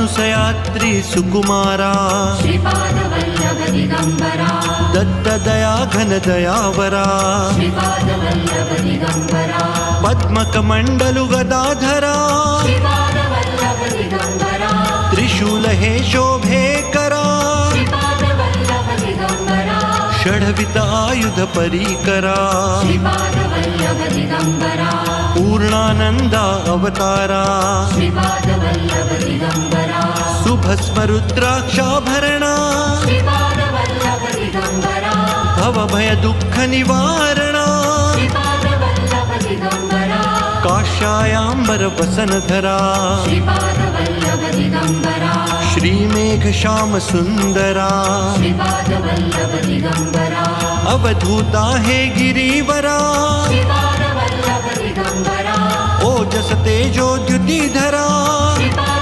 मानसयात्री सुकुमारा श्रीपादवल्लभ दिगंबरा दत्तदया घनदयावरा श्रीपादवल्लभ दिगंबरा पद्मकमण्डलु गदाधरा श्रीपादवल्लभ दिगंबरा त्रिशूल हे शोभेकरा श्रीपादवल्लभ दिगंबरा षड्वित आयुध परीकरा श्रीपादवल्लभ दिगंबरा पूर्णानंदा अवतारा श्रीपादवल्लभ दिगंबरा सुभस्म रुद्राक्षाभरणा श्रीपादवल्लभ दिगंबरा भवभय दुःख निवारणा श्रीपादवल्लभ दिगंबरा काश्यायाम्बर वसनधरा श्रीपादवल्लभ दिगंबरा श्रीमेघ श्याम सुंदरा श्रीपादवल्लभ दिगंबरा अवधूता हे गिरीवरा श्रीपादवल्लभ दिगंबरा ओजस तेजो द्युतिधरा श्रीपादवल्लभ